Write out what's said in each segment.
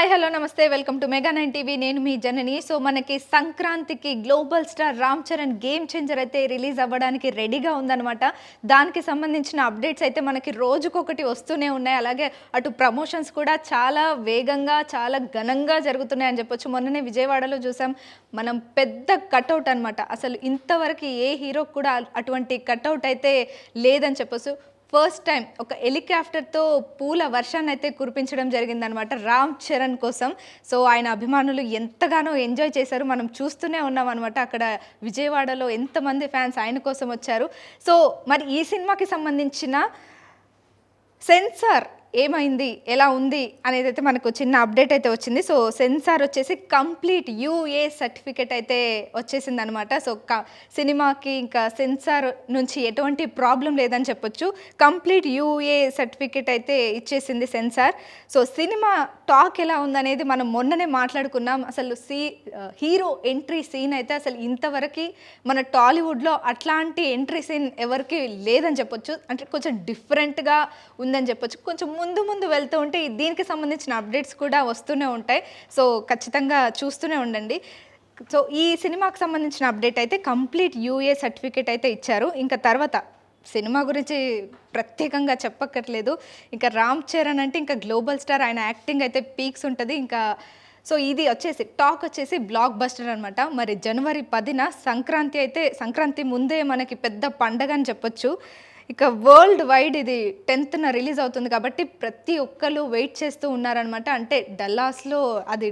Hi hello నమస్తే welcome to mega 9 TV. నేను మీ జనని. So మనకి సంక్రాంతికి global star Ram Charan game changer అయితే రిలీజ్ అవ్వడానికి రెడీగా ఉందన్నమాట. దానికి సంబంధించిన అప్డేట్స్ అయితే మనకి రోజుకొకటి వస్తూనే ఉన్నాయి. అలాగే అటు ప్రమోషన్స్ కూడా చాలా వేగంగా చాలా ఘనంగా జరుగుతున్నాయని చెప్పొచ్చు. మొన్ననే విజయవాడలో చూసాం మనం, పెద్ద కట్అవుట్ అనమాట. అసలు ఇంతవరకు ఏ హీరోకి కూడా అటువంటి కట్అవుట్ అయితే లేదని చెప్పొచ్చు. ఫస్ట్ టైం ఒక హెలికాప్టర్తో పూల వర్షాన్ని అయితే కురిపించడం జరిగిందనమాట రామ్ చరణ్ కోసం. సో ఆయన అభిమానులు ఎంతగానో ఎంజాయ్ చేశారు, మనం చూస్తూనే ఉన్నాం అనమాట. అక్కడ విజయవాడలో ఎంతమంది ఫ్యాన్స్ ఆయన కోసం వచ్చారు. సో మరి ఈ సినిమాకి సంబంధించిన సెన్సార్ ఏమైంది, ఎలా ఉంది అనేది అయితే మనకు చిన్న అప్డేట్ అయితే వచ్చింది. సో సెన్సార్ వచ్చేసి కంప్లీట్ యూఏ సర్టిఫికేట్ అయితే వచ్చేసింది అనమాట. సో సినిమాకి ఇంకా సెన్సార్ నుంచి ఎటువంటి ప్రాబ్లం లేదని చెప్పొచ్చు. కంప్లీట్ యూఏ సర్టిఫికేట్ అయితే ఇచ్చేసింది సెన్సార్. సో సినిమా టాక్ ఎలా ఉందనేది మనం మొన్ననే మాట్లాడుకున్నాం. అసలు హీరో ఎంట్రీ సీన్ అయితే అసలు ఇంతవరకు మన టాలీవుడ్లో అట్లాంటి ఎంట్రీ సీన్ ఎవరికి లేదని చెప్పొచ్చు. అంటే కొంచెం డిఫరెంట్గా ఉందని చెప్పొచ్చు. కొంచెం ముందు వెళ్తూ ఉంటే దీనికి సంబంధించిన అప్డేట్స్ కూడా వస్తూనే ఉంటాయి. సో ఖచ్చితంగా చూస్తూనే ఉండండి. సో ఈ సినిమాకి సంబంధించిన అప్డేట్ అయితే కంప్లీట్ యూఏ సర్టిఫికేట్ అయితే ఇచ్చారు. ఇంకా తర్వాత సినిమా గురించి ప్రత్యేకంగా చెప్పక్కర్లేదు. ఇంకా రామ్ చరణ్ అంటే ఇంకా గ్లోబల్ స్టార్, ఆయన యాక్టింగ్ అయితే పీక్స్ ఉంటుంది. ఇంకా సో ఇది వచ్చేసి టాక్ వచ్చేసి బ్లాక్ బస్టర్ అనమాట. మరి జనవరి 10న సంక్రాంతి ముందే మనకి పెద్ద పండగ అని చెప్పొచ్చు. ఇక వరల్డ్ వైడ్ ఇది 10న రిలీజ్ అవుతుంది కాబట్టి ప్రతి ఒక్కరు వెయిట్ చేస్తూ ఉన్నారనమాట. అంటే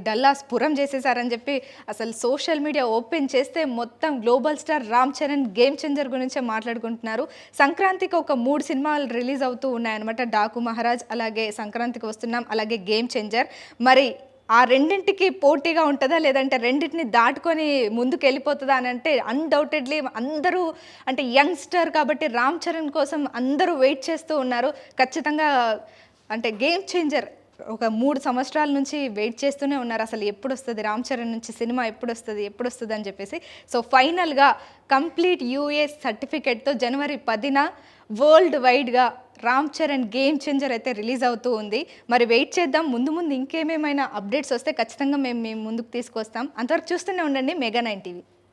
డల్లాస్ పురం చేసేసారని చెప్పి అసలు సోషల్ మీడియా ఓపెన్ చేస్తే మొత్తం global star Ram Charan game changer గురించే మాట్లాడుకుంటున్నారు. సంక్రాంతికి ఒక 3 సినిమాలు రిలీజ్ అవుతూ ఉన్నాయన్నమాట. డాకు మహారాజ్, అలాగే సంక్రాంతికి వస్తున్నాం, అలాగే గేమ్ చేంజర్. మరి ఆ రెండింటికి పోటీగా ఉంటుందా, లేదంటే రెండింటిని దాటుకొని ముందుకు వెళ్ళిపోతుందా అని అంటే అన్డౌటెడ్లీ అందరూ, అంటే యంగ్స్టర్ కాబట్టి రామ్ చరణ్ కోసం అందరూ వెయిట్ చేస్తూ ఉన్నారు. ఖచ్చితంగా అంటే గేమ్ చేంజర్ ఒక 3 సంవత్సరాల నుంచి వెయిట్ చేస్తూనే ఉన్నారు. అసలు ఎప్పుడు వస్తుంది రామ్ చరణ్ నుంచి సినిమా, ఎప్పుడు వస్తుంది అని చెప్పేసి. సో ఫైనల్గా కంప్లీట్ యూఏ సర్టిఫికేట్తో జనవరి 10న వరల్డ్ వైడ్గా రామ్ చరణ్ గేమ్ చేంజర్ అయితే రిలీజ్ అవుతూ ఉంది. మరి వెయిట్ చేద్దాం. ముందు ఇంకేమేమైనా అప్డేట్స్ వస్తే ఖచ్చితంగా మేము ముందుకు తీసుకొస్తాం. అంతవరకు చూస్తూనే ఉండండి మెగా 9 టీవీ.